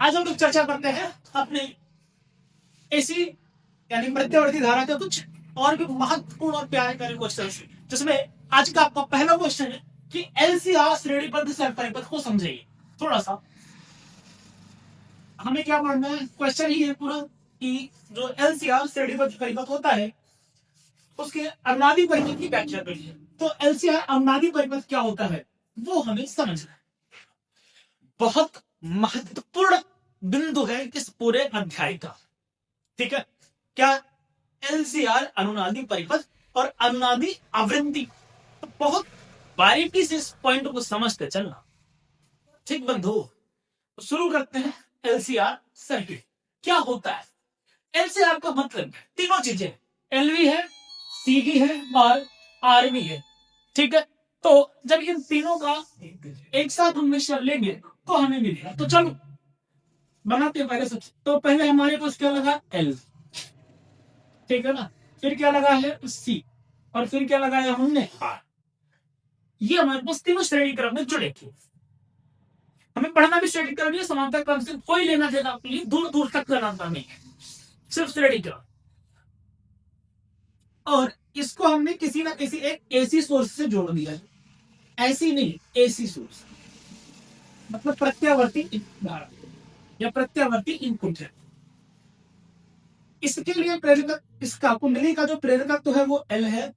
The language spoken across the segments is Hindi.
आज हम लोग चर्चा करते हैं अपने एसी यानी मध्यवर्ती धारा के कुछ और भी महत्वपूर्ण और प्यारे प्यारे क्वेश्चन, जिसमें आज का आपका पहला क्वेश्चन है कि एलसीआर श्रेणीबद्ध परिपथ को समझिए। थोड़ा सा हमें क्या पढ़ना है, क्वेश्चन ही है पूरा कि जो एलसीआर श्रेणीबद्ध परिपथ होता है उसके अनुनादी परिपथ की व्याख्या करिए। तो एलसीआर अनुनादी परिपथ क्या होता है वो हमें समझना है। बहुत महत्वपूर्ण बिंदु है इस पूरे अध्याय का। ठीक है, क्या एलसीआर अनुनादी परिपथ और अनुनादी आवृत्ति, तो बहुत बारीकी से इस पॉइंट को समझते चलना। ठीक बंधु, तो शुरू करते हैं। एलसीआर सर्किट क्या होता है? एलसीआर का मतलब तीनों चीजें, एलवी है, सीवी है और आरवी है। ठीक है, तो जब इन तीनों का एक साथ हम मिश्रण लेंगे तो हमें मिलेगा। तो चलो बनाते हैं पहले सबसे। तो पहले हमारे पास क्या लगा, एल, ठीक है ना, फिर क्या लगा है सी, और फिर क्या लगाया हमने आर। ये हमारे पास तीनों श्रेणी क्रम में जुड़े थे। हमें पढ़ना भी श्रेणी क्रम, समांतर क्रम से कोई लेना देना नहीं, दूर दूर तक का नाता नहीं, सिर्फ श्रेणी क्रम। और इसको हमने किसी ना किसी एक एसी सोर्स से जोड़ दिया है, ऐसी नहीं, एसी सोर्स मतलब प्रत्यावर्ती धारा या प्रत्यावर्ती इनपुट है। इसके लिए प्रेरक, इसका कुंडली का जो प्रेरक तो है वो एल है,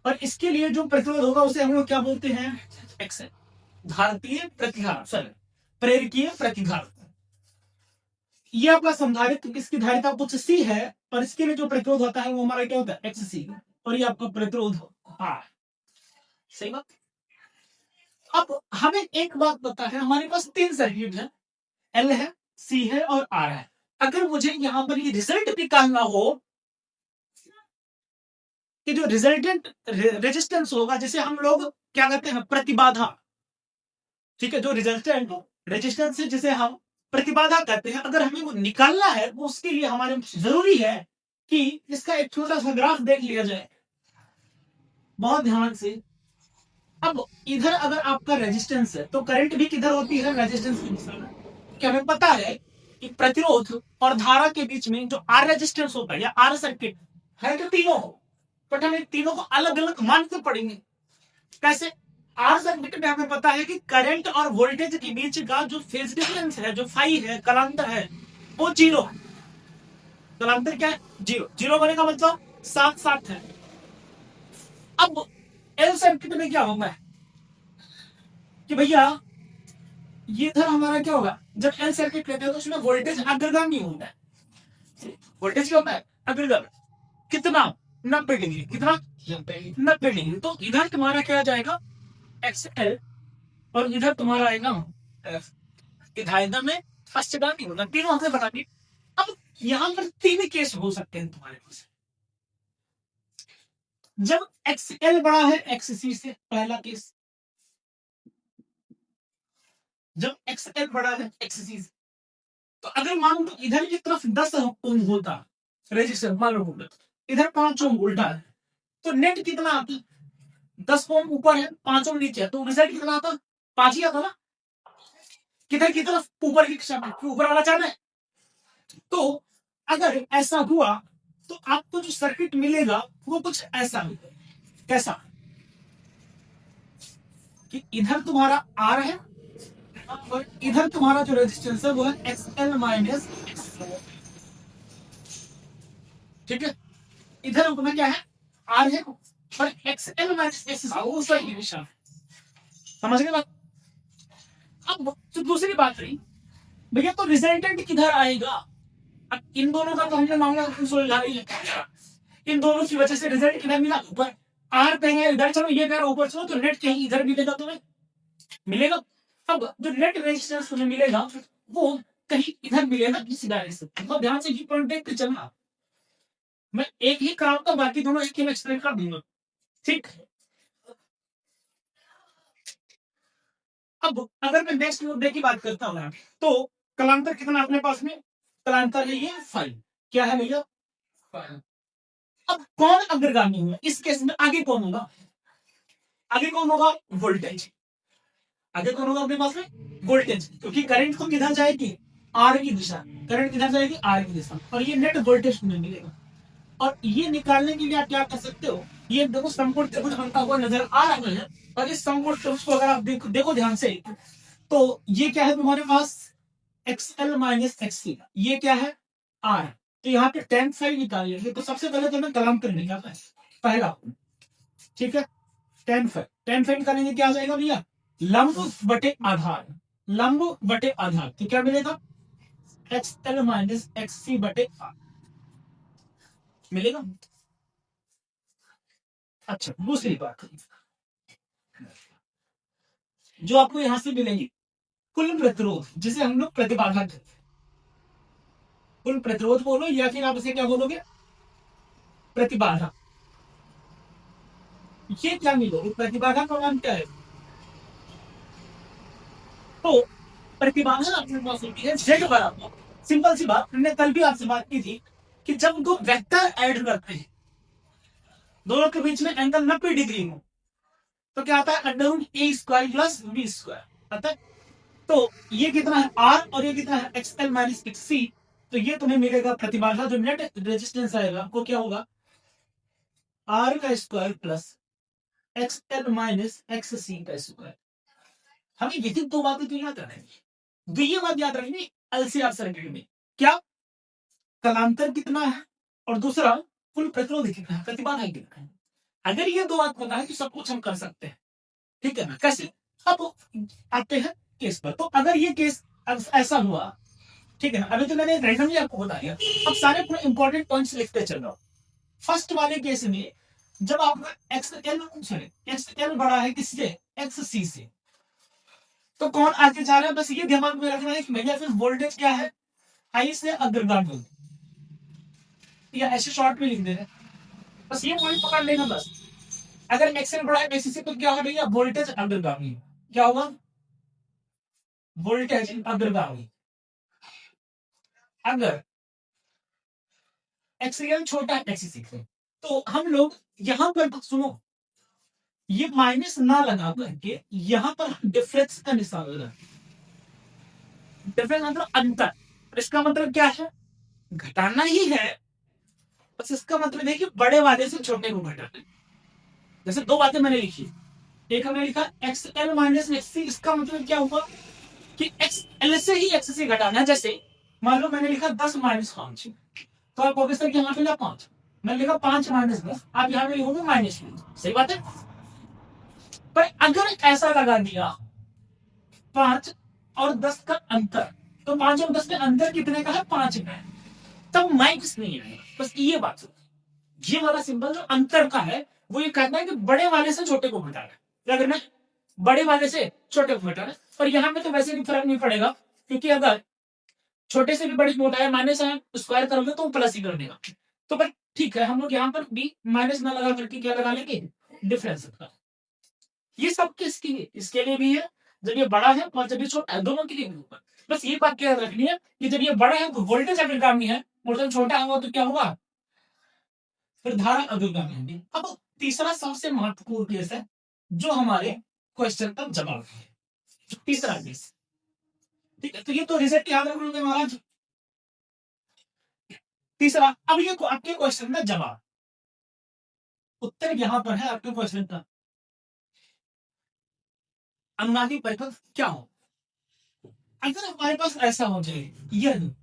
और इसके लिए जो प्रतिरोध होगा उसे हम लोग क्या बोलते हैं, एक्स है। धारतीय प्रतिघात, सर प्रेरकीय प्रतिघात। ये आपका संधारित्र, इसकी धारिता कुछ सी है, और इसके लिए जो प्रतिरोध होता है वो हमारा क्या होता है, एक्स सी, और ये आपका प्रतिरोध आर। सही बात। अब हमें एक बात पता है, हमारे पास तीन सर्किट है, एल है, सी है और आर है। अगर मुझे यहां पर ये रिजल्ट निकालना हो कि जो रिजल्टेंट रेजिस्टेंस होगा, जिसे हम लोग क्या कहते हैं, प्रतिबाधा। ठीक है, जो रिजल्टेंट रेजिस्टेंस है जिसे हम प्रतिबाधा कहते हैं, अगर हमें वो निकालना है तो उसके लिए हमारे जरूरी है कि इसका एक छोटा सा ग्राफ देख लिया जाए बहुत ध्यान से। अब इधर अगर आपका रेजिस्टेंस है तो करंट भी किधर होती है, रेजिस्टेंस की दिशा में। क्या हमें पता है कि प्रतिरोध और धारा के बीच में जो आर रेजिस्टेंस होता है या आर सर्किट है, तो तीनों हो, बट हम तीनों को अलग अलग मानते पड़ेंगे। कैसे? आर सर्किट में हमें पता है कि करंट और वोल्टेज के बीच का जो फेज डिफरेंस है, जो फाई है, कलांतर है, वो जीरो है। कलांतर क्या है, जीरो। जीरो होने का मतलब साथ साथ है। अब एल सर्किट में क्या होगा कि भैया ये इधर हमारा क्या होगा, जब एल सर्किट लेते हैं तो उसमें वोल्टेज अग्रगामी होता है। वोल्टेज क्या होता है, अग्रगामी। कितना, 90 डिग्री। कितना, 90 डिग्री। तो इधर तुम्हारा क्या आ जाएगा, एक्सएल, और इधर तुम्हारा आएगा इधर में पश्चगामी होगा। तीनों हमें बता दी। अब यहां पर तीन केस हो सकते हैं तुम्हारे पास। जब एक्सएल बड़ा है एक्ससी से, पहला केस। जब एक्सएल बड़ा है एक्ससी से, तो अगर मान लो इधर की तरफ 10 ओम होता रेजिस्टेंस, मान लो इधर 5 ओम उल्टा है, तो नेट कितना आता, 10 ओम ऊपर है 5 ओम नीचे है, तो रिजल्ट कितना आता, 5 ही आता ना। किधर की तरफ, ऊपर की दिशा में, ऊपर वाला जाना है। तो अगर ऐसा हुआ तो आपको जो सर्किट मिलेगा वो कुछ ऐसा मिलेगा। कैसा कि इधर तुम्हारा आर है और इधर तुम्हारा जो रेजिस्टेंस है वो है एक्सएल माइनस। ठीक है, इधर में क्या है, आर है, और एक्सएल माइनस एक्स की दिशा। समझ गए बात। अब तो दूसरी बात रही भैया, तो रिजल्टेंट किधर आएगा। अब इन दोनों का तो हमने मामला सुलझा ही है। इन दोनों की वजह से रिजल्ट किधर मिला, ऊपर। आर पे है इधर, चलो ये कह रहा ऊपर चलो, तो नेट कहीं इधर मिलेगा, तुम्हें मिलेगा। अब जो नेट रेजिस्टेंस तुम्हें मिलेगा वो कहीं इधर मिलेगा, इस डायरेक्शन। तो ध्यान से पॉइंट देख के चलना। मैं एक ही काम का बाकी दोनों एक ही में एक्सप्लेन कर दूंगा। ठीक, अब अगर मैं नेक्स्ट मुद्दे की बात करता हूं तो कलांतर कितना अपने पास में, कलांतर है ये 5। क्या है भैया, 5। अब कौन अग्रगामी होगा इस केस में, आगे कौन होगा, आगे कौन होगा, वोल्टेज। आगे कौन होगा अपने पास में? वोल्टेज, क्योंकि करंट तो किधर जाएगी? आर की दिशा, करंट किधर जाएगी? आर की दिशा, और ये नेट वोल्टेज तुम्हें मिलेगा। और ये निकालने के लिए आप क्या कर सकते हो, ये देखो समकोण त्रिभुज बनता हुआ नजर आ रहा है, और इस समकोण त्रिभुज को अगर आप देखो ध्यान से, तो ये क्या है तुम्हारे पास? XL माइनस XC, ये क्या है? R। तो यहाँ पे tan फाइव निकालिए, तो सबसे पहले तो मैं कलांतर निकालना है पहला, ठीक है। tan फाइव निकालेंगे, क्या आ जाएगा भैया? लंब बटे आधार, लंब बटे आधार, तो क्या मिलेगा? XL माइनस XC बटे R मिलेगा। अच्छा, दूसरी बात जो आपको यहां से मिलेगी, कुल प्रतिरोध, जिसे हम लोग प्रतिबाधा कहते हैं, कुल प्रतिरोध बोलो या फिर आप इसे क्या बोलोगे? प्रतिबाधा। ये क्या मिलोगे? प्रतिबाधा का नाम क्या है? तो प्रतिबाधा अपने पास होती है Z बराबर, सिंपल सी बात, हमने कल भी आपसे बात की थी कि जब दो वेक्टर ऐड करते हैं, दोनों के बीच में एंगल 90 डिग्री हो, तो क्या आता है? Under A square plus B square आता है। तो ये कितना है? R, और ये कितना है? XL minus XC। तो ये तुम्हें मिलेगा प्रतिबाधा, जो नेट रेजिस्टेंस आएगा वो क्या होगा? R का square plus XL minus XC का स्क्वायर। हमें ये दो बातें तो याद रखेंगे, तो ये बात याद रखेंगे एलसीआर सर्किट में, क्या कलांतर कितना है, और दूसरा कुल प्रतिरोध कितना है, प्रतिबाधा कितना है। अगर ये दो बात पता है तो सब कुछ हम कर सकते हैं, ठीक है ना? कैसे? अब आते हैं केस पर। तो अगर ये केस ऐसा हुआ, ठीक है ना, अभी तो मैंने रैंडमली आपको बता दिया, अब सारे पूरे इंपॉर्टेंट पॉइंट्स लिखते चल रहा हूं। फर्स्ट वाले केस में जब आपका एक्सएल बड़ा है किससे? XC से, तो कौन आगे जा रहा है? बस ये दिमाग में रखना है कि भैया फिर वोल्टेज क्या है? हाई से अग्रगामी, या ऐसे शॉर्ट में लिख दे रहे, बस ये पॉइंट पकड़ लेना बस। अगर एक्सएल बड़ा है XC से, तो क्या होगा भैया? वोल्टेज अग्रगामी। क्या होगा? वोल्टेज अग्रगामी। अगर XL छोटा है XC से, तो हम लोग यहां पर सुनो, ये माइनस ना लगा करके यहां पर डिफरेंस का निशान लगा, डिफरेंस मतलब अंतर। इसका मतलब क्या है? घटाना ही है, बस इसका मतलब है कि बड़े वाले से छोटे को घटाना। जैसे दो बातें मैंने लिखी, एक हमने लिखा XL माइनस XC, इसका मतलब क्या हुआ कि XL से ही XC घटाना है। जैसे मान लो मैंने लिखा 10 माइनस 5, तो आप कहोगे सर यहाँ पे लिखा 5, मैंने लिखा 5 माइनस 10, आप यहाँ पे लिखोगे माइनस 5, सही बात है। पर अगर ऐसा लगा दिया 5 और 10 का अंतर, तो 5 और 10 का अंतर कितने का है? 5 का है, तब माइनस नहीं आएगा। बस ये बात, ये वाला सिंबल जो अंतर का है, वो ये कहता है कि बड़े वाले से छोटे को घटाना है। क्या करना है? बड़े वाले से छोटे को घटाना है। और यहाँ पे तो वैसे भी फर्क नहीं पड़ेगा, क्योंकि अगर छोटे से भी बड़ी मोटा है, माइनस है, स्क्वायर करोगे तो प्लस ही कर देगा। तो पर ठीक है, हम लोग यहाँ पर भी माइनस ना लगा करके क्या लगा लेंगे? डिफरेंस का। ये सब किसके लिए? इसके लिए भी है जब ये बड़ा है, और जब ये छोटा है, दोनों के लिए भी होगा। बस ये बात क्या रखनी है कि जब ये बड़ा है तो वोल्टेज अग्रगामी है, और जब छोटा होगा तो क्या होगा? फिर धारा अग्रगामी होगी। अब तीसरा सबसे महत्वपूर्ण केस है, जो हमारे क्वेश्चन का जवाब है, तीसरा केस, ठीक है। तो ये तो रिजल्ट याद रख लोगे महाराज। तीसरा, अब ये आपके क्वेश्चन का जवाब, उत्तर यहां पर है आपके क्वेश्चन का। अनुनादी परिपथ क्या हो? अगर हमारे पास ऐसा हो जाए, यदि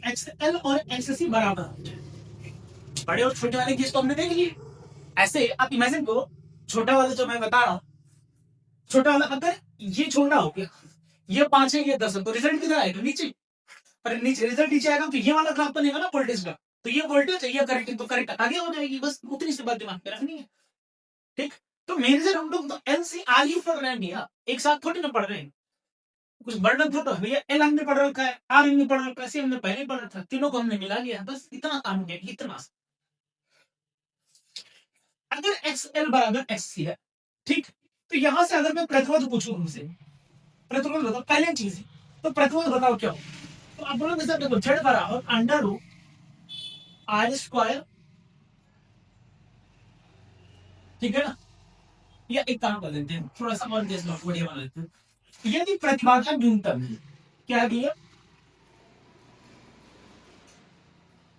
XL और XC बराबर हो जाए, बड़े और छोटे वाले केस तो हमने देख लिए। ऐसे आप इमेजिन करो, छोटा वाला जो मैं बता रहा हूं, छोटा वाला अगर ये छोटा हो गया, ये 5 है, ये 10 है, तो रिजल्ट किधर आएगा? नीचे। पर नीचे रिजल्ट नीचे आएगा तो ये वाला ग्राफ बनेगा ना वोल्टेज का, तो ये वोल्टेज है, ये करंट, तो करंट आगे हो जाएगी। बस उतनी सी बात दिमाग में रखनी है, ठीक। तो मेजर हम लोग तो एनसीआर ही पढ़ रहे हैं भैया, एक साथ थोड़ी ना पढ़ रहे हैं। कुछ वर्णन थोड़ा भैया, एल हमने पढ़ रखा है, आर हमने पढ़ रखा है, सी हमने पहले पढ़ रखा है, तीनों को हमने मिला लिया, बस इतना काम है, इतना। अगर XL बराबर XC है, ठीक, तो यहां से अगर मैं प्रतिरोध पूछूं तुमसे, प्रतिरोध बताओ, पहले चीज, तो प्रतिरोध बताओ क्या हो? तो आप बोलोगे सर देखो, Z बराबर अंडर रूट R स्क्वायर, ठीक है ना, या एक काम कर लेते हैं, थोड़ा सा और जैसे बढ़िया बना लेते हैं। यदि प्रतिबाधा न्यूनतम है, क्या है भैया,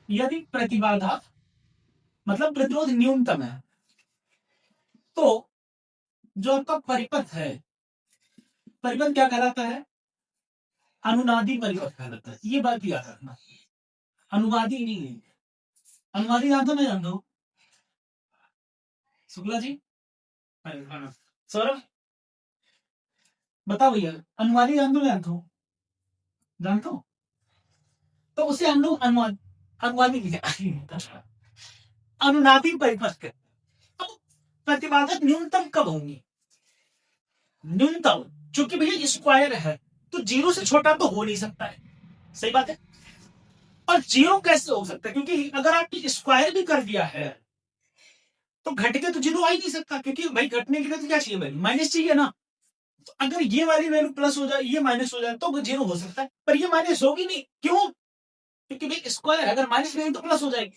यदि प्रतिबाधा मतलब प्रतिरोध न्यूनतम है, तो जो आपका परिपथ है, परिपथ क्या कहलाता है, अनुनादी परिपथ कहलाता है। ये बात याद रखना, अनुवादी नहीं है। अनुवादी जानते हो, मैं जानता हूँ, शुक्ला जी, सौरभ बताओ भैया, अनुवादी जानते हो, जानता हूँ, जानता हूँ, तो उसे हम लोग अनुवादी अनुनादी परिपथ के। तो प्रतिबाधा न्यूनतम कब होंगी, न्यूनतम, क्योंकि भैया स्क्वायर है तो जीरो से छोटा तो हो नहीं सकता है, सही बात है। और जीरो कैसे हो सकता है, क्योंकि अगर आपने स्क्वायर भी कर दिया है तो घट के तो जीरो आ ही नहीं सकता, क्योंकि भाई घटने के लिए तो क्या चाहिए, वैल्यू माइनस चाहिए ना। तो अगर ये वाली वैल्यू प्लस हो जाए, ये माइनस हो जाए, तो जीरो हो सकता है, पर ये माइनस होगी नहीं, क्यों, क्योंकि भाई स्क्वायर है, अगर माइनस करेंगे तो प्लस हो जाएगी।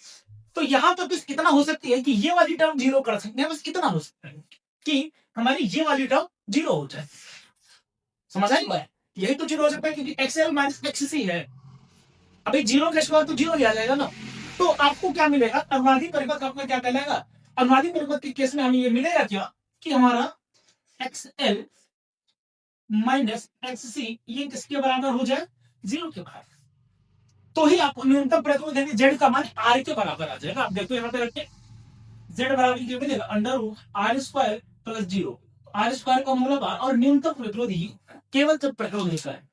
तो यहां पर बस कितना हो सकती है कि ये वाली टर्म जीरो कर सकते हैं, बस कितना हो सकता है कि हमारी ये वाली टर्म जीरो हो जाए, समझ आई बात, यही तो जीरो हो सकता है, क्योंकि एक्सएल माइनस एक्ससी है, अभी जीरो के स्क्वायर तो जीरो ही आ जाएगा ना। तो आपको क्या मिलेगा, अनुवादी परिपथ आपका क्या कहलाएगा, अनुवादी परिपथ के केस में हमें ये मिलेगा क्या कि हमारा एक्सएल माइनस एक्ससी ये किसके बराबर हो जाए, जीरो के बराबर, तो ही आपको न्यूनतम प्रतिरोध यानी जेड का मान आर के बराबर आ जाएगा। आप देखो यहाँ पे रखते जेड बराबर क्या मिलेगा, under root R square plus zero, R square का मतलब आर, और न्यूनतम प्रतिरोध ही केवल जब प्रतिरोध होता है,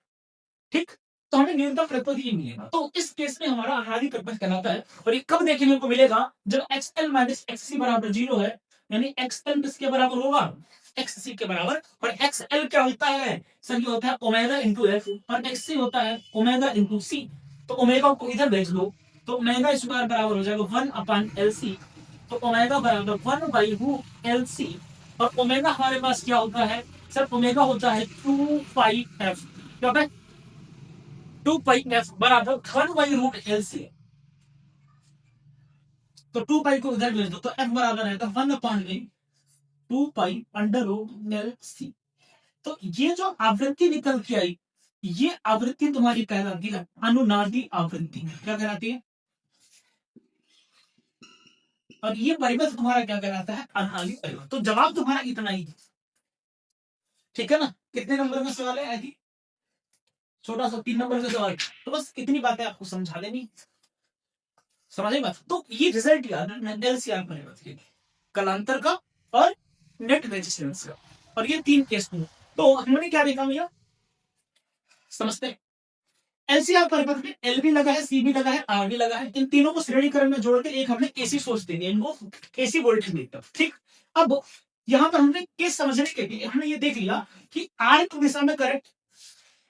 ठीक, तो हमें न्यूनतम प्रतिरोध ही मिलेगा। तो इस केस में हमारा अनुनादी परिपथ कहलाता है, और ये कब देखने को मिलेगा, जब एक्सएल माइनस एक्ससी बराबर जीरो है, यानी एक्सएल किसके बराबर होगा, एक्ससी के बराबर, और एक्सएल क्या होता है सर, ये होता है ओमेगा इंटू एफ, और एक्ससी होता है ओमेगा इंटू सी। तो ओमेगा को इधर भेज लो, तो ओमेगा स्क्वायर बराबर हो जाएगा 1/LC, तो ओमेगा बराबर 1/√LC, और ओमेगा हमारे पास क्या होता है सर, ओमेगा होता है 2πf, क्या होता है 2πf बराबर 1/√LC, तो 2π को इधर भेज दो, तो f बराबर रहेगा 1/2π√LC। तो ये जो आवृत्ति निकल के आई, ये आवृत्ति तुम्हारी कहलाती है अनुनादी आवृत्ति, क्या कहलाती है, और ये परिपथ तुम्हारा क्या कहलाता है, अनुनादी परिपथ। तो जवाब तुम्हारा इतना ही, ठीक है ना। कितने नंबर का सवाल है, ऐसी छोटा सा 3 नंबर का सवाल, तो बस इतनी बातें आपको समझा देनी, समझे बात। तो ये रिजल्ट याद है एलसीआर परिपथ के, कलांतर का और नेट रेजिस्टेंस का, और ये 3 केस में। तो हमने क्या देखा भैया, समझते एलसीआर परिपथ में एल भी लगा है, सी भी लगा है, आर भी लगा है, इन तीनों को श्रेणीकरण में जोड़ के एक हमने एसी सोर्स दे दिया, इनको एसी वोल्टेज देता, ठीक। अब यहां पर हमने केस समझने के लिए हमने ये देख लिया कि आर की दिशा में करंट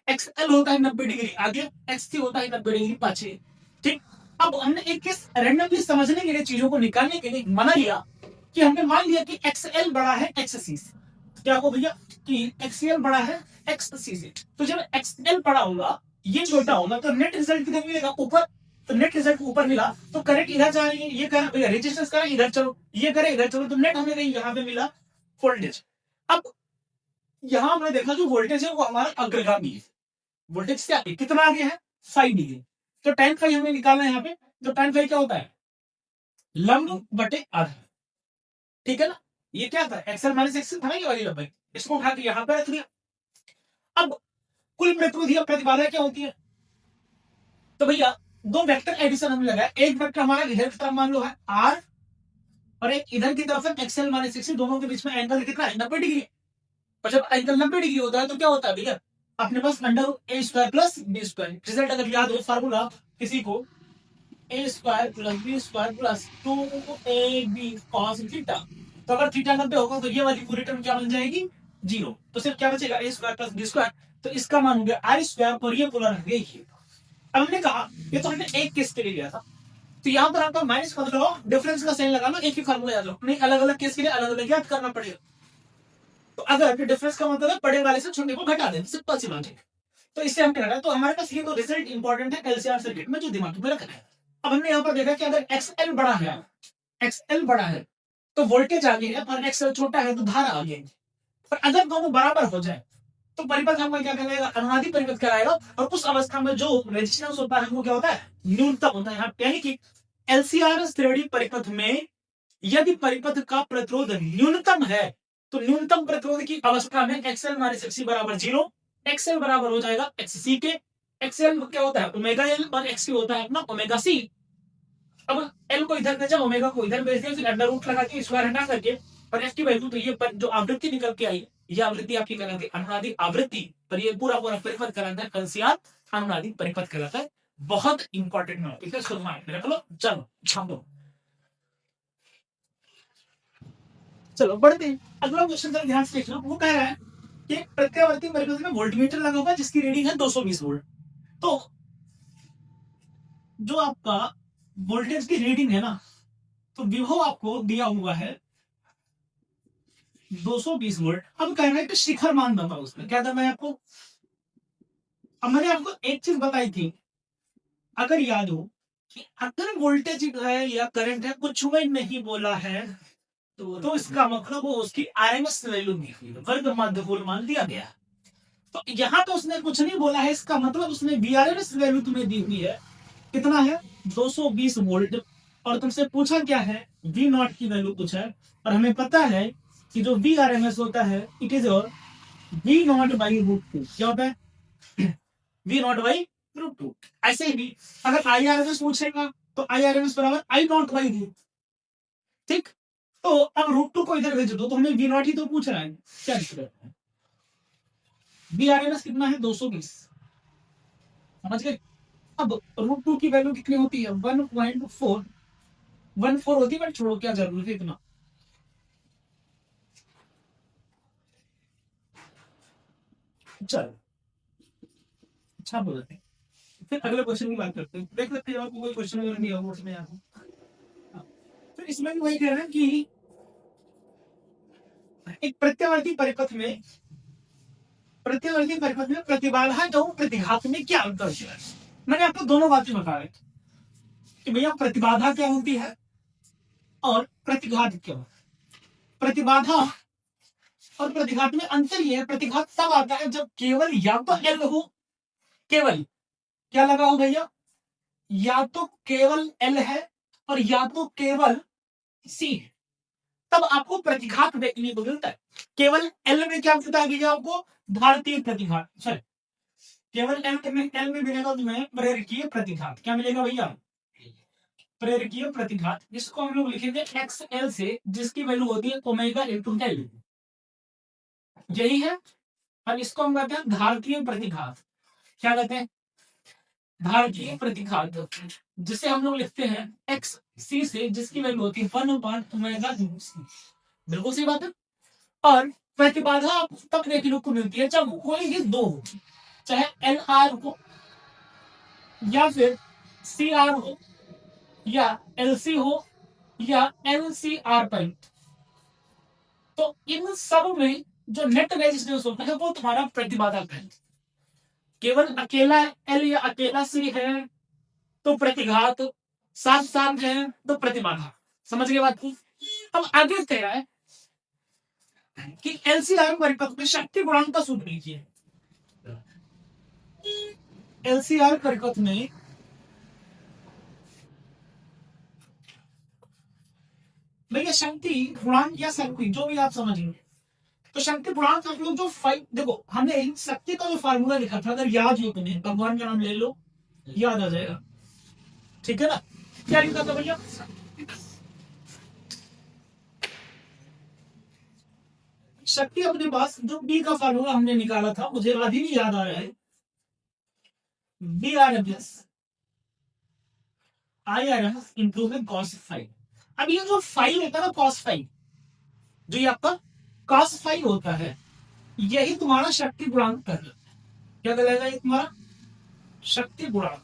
एक्सएल होता है 90 डिग्री आगे, एक्ससी होता है 90 डिग्री पाछे, ठीक। अब हमने एक केस रैंडमली समझने के लिए, चीजों को निकालने के लिए मना लिया कि हमने मान लिया कि एक्सएल बड़ा है एक्ससी से, क्या हो भैया कि एक्सएल बड़ा है एक्ससी से, तो जब एक्सएल बड़ा होगा ये छोटा होगा, तो नेट रिजल्ट किधर मिलेगा, ऊपर, तो नेट रिजल्ट ऊपर मिला, तो करंट इधर जाएंगे, ये कर भैया रेजिस्टेंस करा इधर चलो, ये करे इधर चलो, तो नेट हमें यहाँ पे मिला वोल्टेज। अब यहां हमने देखा जो वोल्टेज है वो हमारा अग्रगामी है, वोल्टेज क्या कितना आगे है 5 डिग्री, तो tan फाइव हमें निकालना है यहाँ पे, तो tan फाइव क्या होता है लंब बटे आधा, ठीक है ना। ये क्या था एक्सएल माइनस एक्सएल था ना, ये वाली लंबाई, इसको उठा के यहाँ पे रख दिया। अब कुल प्रतिरोध या प्रतिबाधा क्या होती है, तो भैया दो वेक्टर एडिशन हमने लगाया, एक वेक्टर हमारा इधर की तरफ मान लो है आर, और एक इधर की तरफ है एक्सएल माइनस एक्सएल, दोनों के बीच में एंगल कितना है 90 डिग्री, और जब एंगल 90 डिग्री होता है तो क्या होता है भैया, अपने पास under A square plus B square, result अगर याद हो फार्मूला किसी को, A square plus B square plus 2ab cos theta, तो अगर थीटा 90 होगा तो ये वाली पूरी टर्म क्या बन जाएगी जीरो, तो सिर्फ क्या बचेगा ए स्क्वायर प्लस बी स्क्वायर, तो इसका मान हो गया आर स्क्वायर, और ये पूरा रह गया। अब हमने कहा ये तो हमने एक केस के लिए लिया था, तो यहाँ पर आपका माइनस मत लगाओ, डिफरेंस का साइन लगा लो, एक ही फार्मूला याद रखो, नहीं अलग अलग केस के लिए अलग अलग याद करना पड़ेगा। तो अगर डिफरेंस का मतलब है बड़े वाले से छोटे को घटा देना, सिंपल सी बात है। तो इससे हम क्या रहा है, तो हमारे पास ये तो रिजल्ट इंपॉर्टेंट है एलसीआर सर्किट में जो दिमाग में रखना है। अब हमने यहाँ पर देखा कि अगर एक्सएल बड़ा है, एक्सएल बड़ा है, तो वोल्टेज आगे है और एक्सएल छोटा है तो धारा आगे है। पर अगर दोनों बराबर हो जाए तो परिपथ हमें क्या कहलाएगा, अनुनादी परिपथ कहलाएगा। और उस अवस्था में जो रेजिस्टेंस होता है वो क्या होता है, न्यूनतम होता है। यानी कि एलसीआर श्रेणी परिपथ में यदि परिपथ का प्रतिरोध न्यूनतम है तो न्यूनतम प्रतिरोध की अवस्था में एक्सएल माइनस एक्ससी बराबर 0, एक्सएल बराबर हो जाएगा एक्ससी के। एक्सएल क्या होता है ओमेगा एल और एक्ससी होता है अपना ओमेगा सी। अब एल को इधर भेजा, ओमेगा को इधर भेज दिया, फिर अंडर रूट लगा के स्क्वायर हटा करके और एफ की वैल्यू, तो ये जो आवृत्ति निकल के आई ये आवृत्ति आपकी कहलाती है अनुनादी आवृत्ति। पर ये पूरा पूरा परिपथ कहलाता है एलसीआर अनुनादी परिपथ कहलाता है। बहुत इंपॉर्टेंट है, इसे सुनना रख लो। चलो छापो, चलो बढ़ते हैं। अगला क्वेश्चन जरा ध्यान से देखना। वो कह रहा है कि प्रत्यावर्ती परिपथ में वोल्टमीटर लगा होगा जिसकी रीडिंग है 220 वोल्ट। तो जो आपका वोल्टेज की रीडिंग है ना, तो विभव आपको दिया हुआ है 220 वोल्ट। अब कह रहा है कि शिखर मान बताओ उसमें। क्या था मैं आपको, अब मैंने आपको एक चीज बताई थी, अगर याद हो कि अगर वोल्टेज है या करंट है कुछ में नहीं बोला है तो इसका मतलब वो उसकी आरएमएस वैल्यू दी हुई है, वर्ग माध्य मान दिया गया। तो यहाँ तो उसने कुछ नहीं बोला है, इसका मतलब उसने वीआरएमएस वैल्यू तुम्हें दी हुई है। कितना है 220 वोल्ट। और तुमसे पूछा क्या है, वी नॉट की वैल्यू पूछा है। और हमें पता है कि जो वी आर एम एस होता है इट इज और V naught by root two. क्या होता है V naught by root two. ऐसे ही अगर आई आर एम एस पूछेगा तो आई आर एम एस बराबर आई नॉट बाई रूट। ठीक, तो अब रूट टू को इधर भेज दो तो हमें वी नॉट ही तो पूछ रहा है। क्या वी आर एम एस कितना है 220, समझ गए। अब रूट टू की वैल्यू कितनी होती है 1.4 होती है, बट छोड़ो क्या जरूरत है इतना। चलो अच्छा बोलते हैं, फिर अगले क्वेश्चन की बात करते हैं। देख सकते हैं आपको कोई क्वेश्चन वगैरह नहीं होगा उसमें यहाँ। फिर इसमें भी वही कह रहे हैं कि एक प्रत्यावर्ती परिपथ में प्रतिबाधा जो प्रतिघात में क्या अंतर है। मैंने आपको दोनों बातें बताया कि भैया प्रतिबाधा क्या होती है और प्रतिघात क्या होता है। प्रतिबाधा और प्रतिघात में अंतर ये है, प्रतिघात तब आता है जब केवल या तो एल हो, केवल क्या लगा हो भैया, या तो केवल एल है और या तो केवल सी है, तब आपको प्रतिघात देखने को मिलता है। केवल एल में क्या मिलता है भैया आपको, भारतीय प्रतिघात। सॉरी, केवल एल में मिलेगा तुम्हें प्रेरकीय प्रतिघात। क्या मिलेगा भैया, प्रेरकीय प्रतिघात, जिसको हम लोग लिखेंगे एक्स एल से, जिसकी वैल्यू होती है ओमेगा इंटू एल, यही है। और इसको हम कहते हैं धारकीय प्रतिघात। क्या कहते हैं, धारकीय प्रतिघात, जिसे हम लोग लिखते हैं एक्स सी से, जिसकी वैल्यू होती है 1/ओमेगा सी। बिल्कुल सही बात है। और प्रतिबाधा तब देखने को मिलती है जब कोई भी दो हो, चाहे एल आर हो या फिर सी आर हो या एल सी हो या एल सी आर पॉइंट, तो इन सब में जो नेट रेजिस्टेंस होता है वो तुम्हारा प्रतिबाधा है। केवल अकेला एल या अकेला सी है तो प्रतिघात, साथ साथ है तो प्रतिबाधा। समझ गए बात की। अब आगे कह रहा है कि एलसीआर परिपथ में शक्ति गुणांक का सूत्र लिखिए। एलसीआर परिपथ में भैया शक्ति गुणांक या शक्ति जो भी आप समझेंगे, तो शक्ति गुणांक आप लोग जो 5, देखो हमने शक्ति का जो फार्मूला लिखा था, अगर याद हो तुम्हें, भगवान का नाम ले लो याद आ जाएगा, ठीक है ना। क्या लिखा था भैया, शक्ति अपने पास जो बी का फार्मूला हमने निकाला था, मुझे अभी भी याद आ रहा है, V R M S I R M including cos 5। अब ये जो 5 होता है ना कॉस 5, जो ये आपका कॉस 5 होता है, यही तुम्हारा शक्ति गुणांक कहलाता है। क्या कहलाएगा ये तुम्हारा शक्ति गुणांक।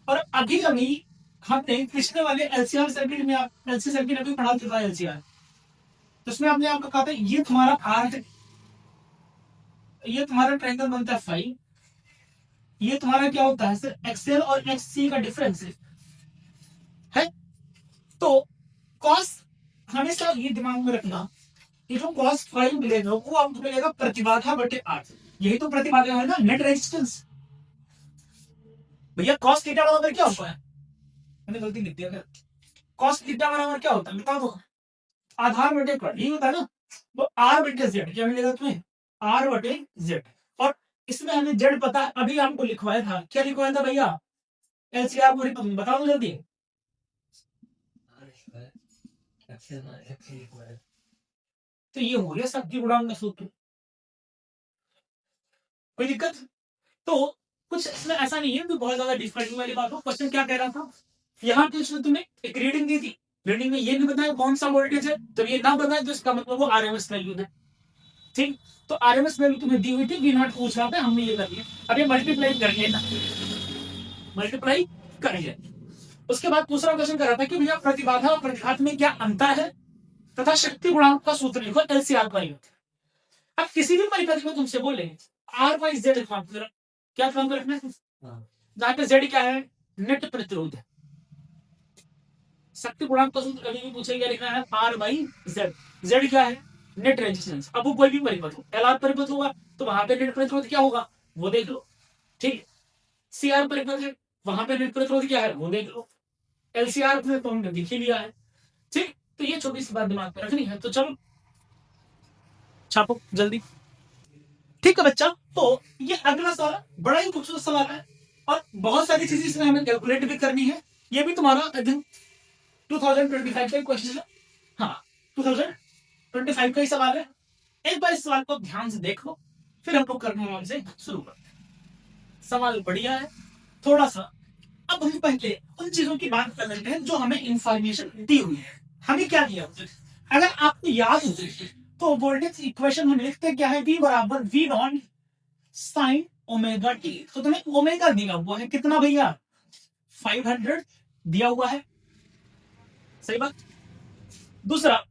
और अभी अभी हमने पिछले वाले एलसीआर सर्किट में, एलसी सर्किट अभी पढ़ा चुका है एलसीआर, तो उसमें हमने आपको कहा था ये तुम्हारा आर है, ये तुम्हारा ट्रायंगल बनता है 5, ये तुम्हारा क्या होता है सर एक्सएल और एक्ससी का डिफरेंस है। तो कॉस हमेशा ये दिमाग में रखना कि जो cos 5 मिलेगा वो आपको मिलेगा प्रतिबाधा बटे R। यही तो प्रतिबाधा है ना, नेट रेजिस्टेंस। भैया cos थीटा बराबर क्या होता है, मैंने गलती लिख दिया, cos थीटा बराबर क्या होता है बता दो, आधार बटे पर, यही होता है ना। तो R बटे Z क्या मिलेगा तुम्हें, R बटे Z। और इसमें हमें Z पता है, अभी आपको लिखवाया था, क्या लिखवाया था भैया, LCR पूरी बताओ जल्दी। तो ये हो गया शक्ति गुणांक का सूत्र, कोई दिक्कत। तो कुछ इसमें ऐसा नहीं है कि बहुत ज्यादा डिफिकल्टी वाली बात हो। क्वेश्चन क्या कह रहा था, यहाँ पे उसने तुम्हें एक रीडिंग दी थी, रीडिंग में ये नहीं बताया कौन सा वोल्टेज है, तो ये ना बताया तो इसका मतलब वो आरएमएस वैल्यू है, ठीक। तो आरएमएस वैल्यू तुम्हें दी हुई थी, वी नॉट पूछ रहा था, हमने ये कर लिया। अब ये मल्टीप्लाई कर लिया, मल्टीप्लाई कर लिया। उसके बाद दूसरा क्वेश्चन कर रहा था कि भैया प्रतिबाधा और प्रतिघात में क्या अंतर है, तथा शक्ति गुणांक का सूत्र लिखो एलसीआर का। अब किसी भी परिपथ में तुमसे बोले आर बाई जेड क्या काम रखना है, जहां पे जेड क्या है, नेट प्रतिरोध है। शक्ति गुणांक का सूत्र कभी भी पूछेगा लिखना है आर बाई जेड, जेड क्या है, नेट रेजिस्टेंस। अब वो कोई भी परिपथ हो, एल आर परिपथ होगा तो वहां पे नेट प्रतिरोध क्या होगा वो देख लो, ठीक। सी आर परिपथ है, वहां पे नेट प्रतिरोध क्या है वो देख लो। एलसीआर में तो हमने दिख ही लिया है, ठीक। तो ये छोटी सी बात दिमाग में रखनी है। तो चलो छापो जल्दी, ठीक है बच्चा। तो ये अगला सवाल बड़ा ही खूबसूरत सवाल है और बहुत सारी चीजें इसमें हमें कैलकुलेट भी करनी है। ये भी तुम्हारा 2025 का क्वेश्चन है, हाँ 2025 का ही सवाल है। एक बार इस सवाल को ध्यान से देखो, फिर हम लोग करने से शुरू करते हैं। सवाल बढ़िया है थोड़ा सा। अब हम पहले उन चीजों की बात कर लेते हैं जो हमें इंफॉर्मेशन दी हुई है। हमें क्या दिया, अगर आपको याद हो तो वोल्टेज इक्वेशन हम लिखते क्या है, V बराबर V not sine omega T. तो तुम्हें ओमेगा दिया हुआ है कितना भैया, 500 दिया हुआ है, सही बात। दूसरा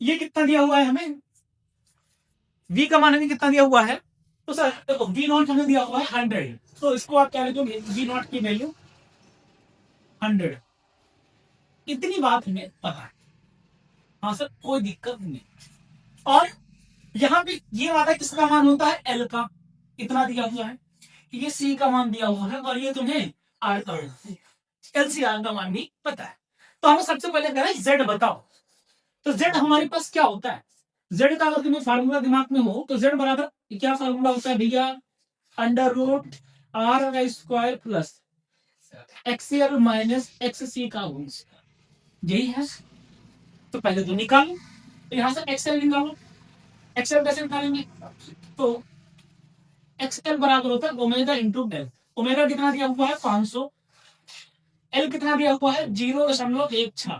ये कितना दिया हुआ है हमें, V का मान हमें कितना दिया हुआ है, तो सर देखो V नॉट हमें दिया हुआ है 100, तो इसको आप क्या लिखोगे, V नॉट की वैल्यू 100। इतनी बात हमें पता है, हाँ सर कोई दिक्कत नहीं। और यहाँ पे ये वाला किसका मान होता है, एल का, इतना दिया हुआ है। ये सी का मान दिया हुआ है और ये तुम्हें आर का, एलसीआर का मान भी पता है। तो हमें सबसे पहले कह रहा है जेड बताओ। तो जेड हमारे पास क्या होता है, जेड का अगर तुम्हें फार्मूला दिमाग में हो तो जेड बराबर क्या फार्मूला होता है भैया, अंडर रूट आर का स्क्वायर प्लस एक्सएल माइनस एक्ससी का होल, यही है। तो पहले तो निकालो, तो यहां से एक्सएल निकालो, एक्सएल कैसे निकालेंगे, तो एक्सएल बराबर होता है ओमेगा इंटू डेल। ओमेगा कितना दिया हुआ है 500, एल कितना दिया हुआ है 0.16,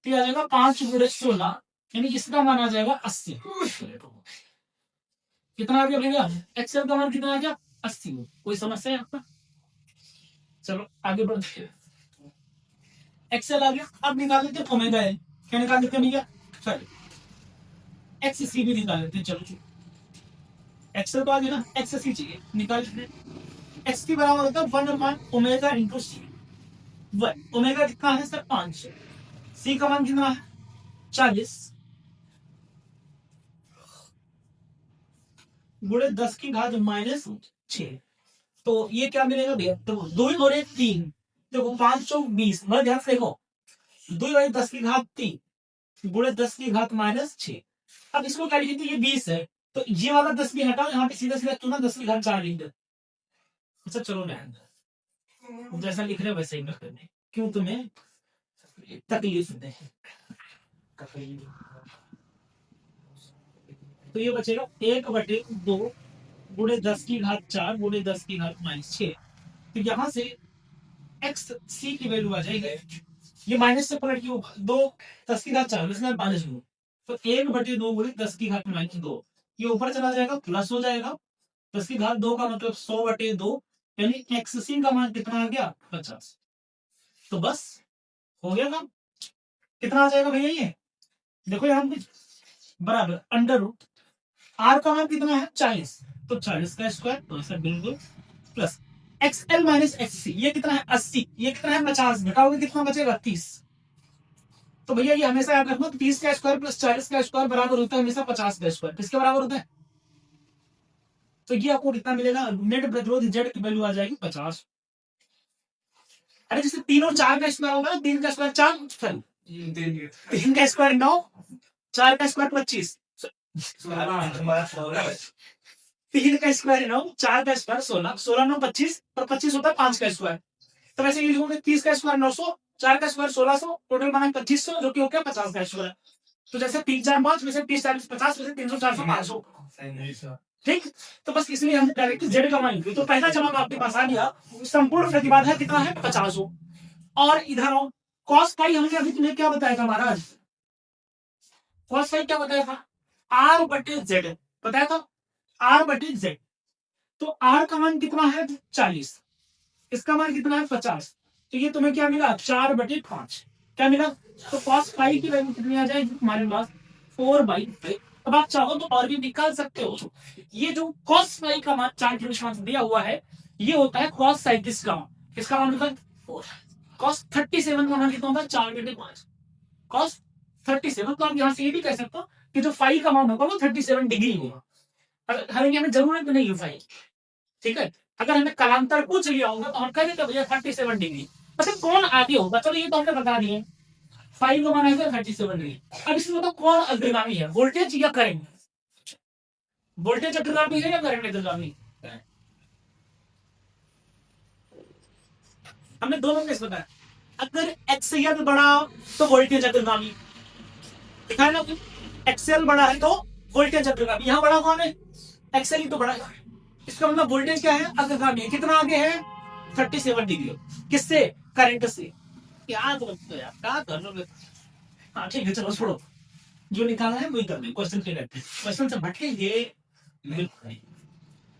तो आ जाएगा 5 गुणे 16, यानी इसका मान आ जाएगा 80। कितना आ गया भैया, एक्सएल का मान कितना आ गया 80। कोई समस्या है आपका, चलो आगे बढ़ते। एक्सएल आ गया, अब निकाल लेते ओमेगा एल, क्या निकाल लेते भैया, सॉरी एक्स सी भी निकाल लेते, चलो एक्सएल तो आ गया ना, एक्स सी चाहिए निकाल लेते। एक्स की बराबर होता है 1 ओमेगा इंटू सी। ओमेगा कितना है सर 5, सी का मान कितना है 40 गुणे 10 की घात माइनस 6। तो ये क्या मिलेगा भैया, तो 2 और 1 3, देखो 5 चौक 20, मतलब ध्यान से देखो 2 और 10 की घात 3 गुणे 10 की घात माइनस 6। अब इसको क्या लिखेंगे, ये 20 है तो ये वाला 10 भी हटाओ, यहाँ पे सीधा सीधा क्यों ना 10 की घात 4 लिख दे। अच्छा चलो मैं जैसा लिख रहे हो वैसे ही मैं करने, क्यों तुम्हें तकलीफ दे। तो ये बचेगा 1/2 गुणे 10 की घात 4 गुणे 10 की घात माइनस 6। तो यहां से एक्स सी की वैल्यू आ जाएगी, ये माइनस से पलट के 2 10 की घात 4 इसमें माइनस 2, तो 1/2 गुणे 10 की घात माइनस 2, ये ऊपर चला जाएगा प्लस हो जाएगा, 10 की घात 2 का मतलब 100/2, यानी एक्स सी का मान कितना आ गया 50। तो बस हो गया काम। कितना आ जाएगा भैया, ये देखो यहाँ पे बराबर अंडर रूट आर का मान कितना है 40, तो 40 का स्क्वायर, तो सर बिल्कुल प्लस XL माइनस XC, ये कितना है 80, ये कितना है 50, घटाओगे कितना बचेगा 30। तो भैया ये हमेशा याद रखना, 30 का स्क्वायर प्लस 40 का स्क्वायर बराबर होता है हमेशा 50 का स्क्वायर। किसके बराबर होता है? तो ये आपको कितना मिलेगा? नेट प्रतिरोध जेड की वैल्यू आ जाएगी 50। अरे जैसे 3 और 4 का स्क्वायर होगा, 3 का स्क्वायर 4, 3 का स्क्वायर 9, 4 का स्क्वायर 25, 3 का स्क्वायर 9, 4 का स्क्वायर 16, 16 9 25 और 25 होता है 5 का स्क्वायर। तो वैसे ये लिखोगे 30 का स्क्वायर 900, 4 का स्क्वायर 1600, टोटल बना 2500, जो कि हो गया 50 का स्क्वायर। तो जैसे 3 4 5 वैसे 30 40 50 वैसे 300 400 500। ठीक, तो बस इसलिए हमने डायरेक्ट जेड का मान लिया। तो पहला जवाब आपके पास आ गया, संपूर्ण प्रतिबाधा कितना है? 50 ओम। और इधर आओ, कॉस फाई हमने अभी तुम्हें क्या बताया था महाराज? कॉस फाई क्या बताया था? आर बटे जेड बताया था, आर बटे जेड। तो आर का मान कितना है? 40, इसका मान कितना है? 50। तो ये तुम्हें क्या मिला? 4/5। क्या मिला? तो कॉस फाई की वैल्यू कितनी आ जाएगी हमारे पास? 4/5। अब आप चाहो तो और भी निकाल सकते हो। ये जो कॉस फाई का मान 4 दिया हुआ है, ये होता है कॉस साइकिस का मान। इसका मान होता है कॉस 37 का मान कितना होता है? 4/5 कॉस 37। तो आप यहाँ से ये भी कह सकते हो कि जो फाई का मान होगा वो 37 डिग्री होगा। हालांकि हमें जरूरत नहीं है फाई, ठीक है। अगर हमें कालांतर पूछ लिया होगा तो हम कह देते भैया 37 डिग्री। अच्छा कौन आगे होगा? चलो ये तो हमने बता दिए, फाइव का मान है 37 डिग्री। अब इसमें बताओ कौन अग्रगामी है, वोल्टेज या करंट? वोल्टेज अग्रगामी है या करंट अग्रगामी? हमने दोनों केस बताया। अगर एक्सएल बड़ा तो वोल्टेज अग्रगामी, दिखा है ना? एक्सएल बड़ा है तो वोल्टेज अग्रगामी। यहाँ बड़ा कौन है? एक्सएल ही तो बड़ा है। इसका मतलब वोल्टेज क्या है? अग्रगामी। कितना आगे है? 37 डिग्री। किससे? करंट से। क्या करते यार, क्या कर रहे? हाँ ठीक है, चलो छोड़ो, जो निकाला है वही कर दे। क्वेश्चन के रहते हैं, क्वेश्चन से भटकेंगे।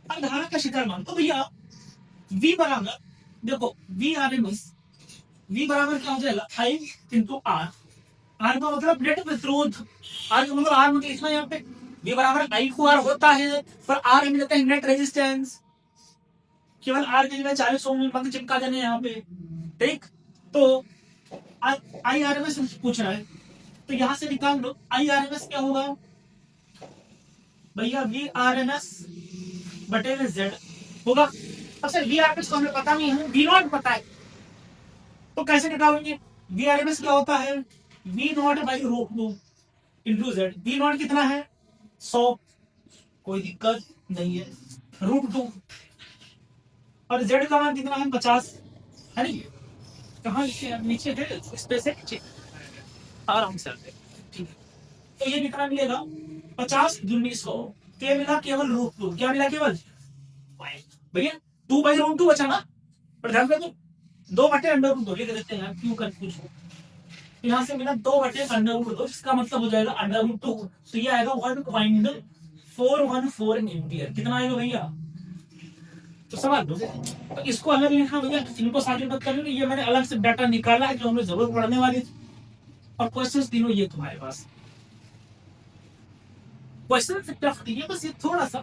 अब धारा का शिखर मान तो भैया V बराबर, देखो V RMS, V बराबर क्या हो जाएगा? I into R। R का मतलब नेट प्रतिरोध, R का मतलब R मतलब लिखना यहाँ पे V बराबर I को R होता है, पर R हमें देता है नेट रेजिस्टेंस। केवल R के लिए 40 ओम बंद चिपका देने यहाँ पे, ठीक। तो IRMS पूछ रहा है, तो यहां से निकाल लो IRMS क्या होगा भैया? VRMS बटे Z होगा। अब सर VRMS को हमें पता नहीं है, V0 पता है, तो कैसे निकालेंगे? VRMS क्या होता है? V0/√2 into Z। V0 कितना है? 100, कोई दिक्कत नहीं है, √2। और Z का मान कितना है? 50 है नहीं? कहाँ नीचे है स्पेस है नीचे, आराम से ठीक है। तो ये कितना मिलेगा? 50 दूनी 100। क्या मिला? केवल √2। क्या मिला? केवल भैया 2/√2 बचा ना, पर ध्यान रखो 2/√2 लिख देते हैं, क्यों कंफ्यूज हो। यहाँ से मिला 2/√2, इसका मतलब हो जाएगा √2। तो ये आएगा 1.414 एम्पियर। कितना आएगा भैया? तो सवाल दो, तो इसको अलग लिखा भैया, इनको साथ मत कर लो। ये मैंने अलग से डाटा निकाला है जो हमें जरूरत पड़ने वाली थी। और क्वेश्चंस तीनों ये तुम्हारे पास, क्वेश्चन से टफ नहीं है, बस ये थोड़ा सा।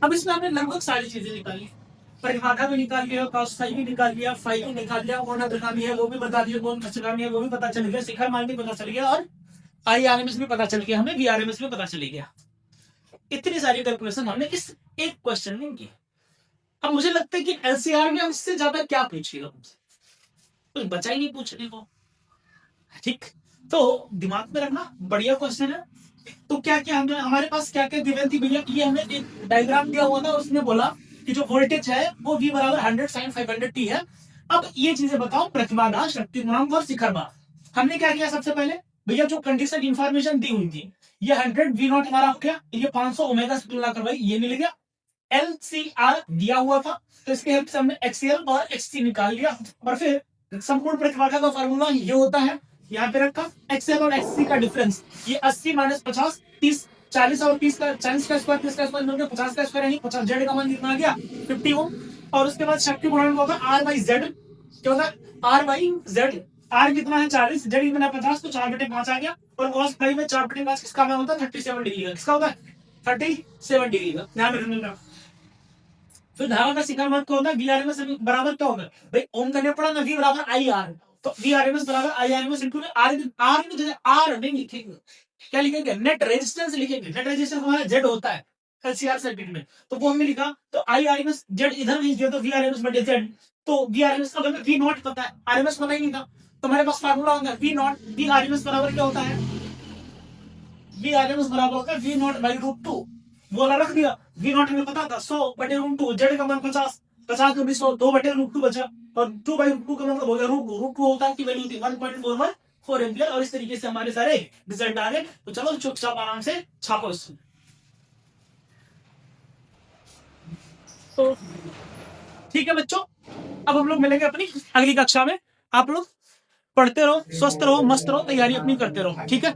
अब इसमें हमने लगभग सारी चीजें निकाली, परिभाषा भी निकाल लिया, कॉस फाई भी निकाल लिया, फाई भी निकाल लिया, कौन अग्रगामी है वो भी बता दिया, कौन पश्चगामी है वो भी पता चल गया, शिखर मान भी पता चल गया, और IRMS भी पता चल गया, हमें VRMS भी पता चल गया। इतनी सारी कैलकुलेशन हमने इस एक क्वेश्चन में की। अब मुझे लगता है कि LCR में इससे ज्यादा क्या पूछेगा हमसे, कुछ बचा ही नहीं पूछने को, ठीक। तो दिमाग में रखना, बढ़िया क्वेश्चन है। तो क्या क्या हमने, हमारे पास क्या क्या गिवन थी भैया? ये हमने एक डायग्राम दिया हुआ था, उसने बोला कि जो वोल्टेज है वो V बराबर 100 sin 500t है। अब ये चीजें बताओ, प्रतिबाधा, शक्ति गुणांक और शिखर मान। हमने क्या किया? सबसे पहले भैया जो कंडीशन इंफॉर्मेशन दी हुई थी, ये 100 V0 हमारा हो गया, ये 500 ओमेगा से तुलना करवाई, ये मिल गया। LCR दिया हुआ था, तो इसके हेल्प से हमने XL और XC निकाल लिया। और फिर संपूर्ण प्रतिबाधा का फॉर्मूला ये होता है, यहाँ पे रखा XL और XC का डिफरेंस, ये 80 - 50, 30, 40 और 30 का, 40 का स्क्वायर 30 का स्क्वायर मिलकर 50 का स्क्वायर, यानी 50। जेड का मान कितना आ गया? 50 ओम। और उसके बाद शक्ति गुणांक होगा R/Z, क्या होगा? R/Z। R कितना है? 40, जेड कितना है? 50, तो 4/5 आ गया। और cos फाई में 4/5 किसका मान होता है? 37 डिग्री का। किसका होता है? 37 डिग्री का, ध्यान रखना। फिर धारा का शिखर मान क्या होता है? VRMS बराबर क्या होगा भाई? ओम करने पड़ा ना, V बराबर IR। तो वी आर एम एस बराबर I R M S into R नहीं लिखेंगे, क्या लिखेंगे, नेट रेजिस्टेंस लिखेंगे। नेट रेजिस्टेंस हमारा जेड होता है एलसीआर सर्किट में, तो वो हमने लिखा। तो I R M S Z इधर भेज दिया, तो वी आर एम एस बटे जेड। तो वी आर एम एस का हमें वी नॉट पता है, आर एम एस पता ही नहीं था, तो हमारे पास फार्मूला होगा V naught, V R M S बराबर क्या होता है, वी आर एम एस बराबर होता है V naught by root two. बोला रख दिया, वी नॉट हमें पता था 100 बटे रूट टू, जेड का मान 50, 50 में 100, 2 बटे रूट टू बचा, और 2 बाई रूट टू का मतलब हो गया रूट टू। रूट टू होता है की वैल्यू थी 1.414 एम्पियर, और इस तरीके से हमारे सारे रिजल्ट आ गए। तो चलो चुपचाप आराम से छापो इसको। तो ठीक है बच्चों, अब हम लोग मिलेंगे अपनी अगली कक्षा में। आप लोग पढ़ते रहो, स्वस्थ रहो, मस्त रहो, तैयारी अपनी करते रहो, ठीक है।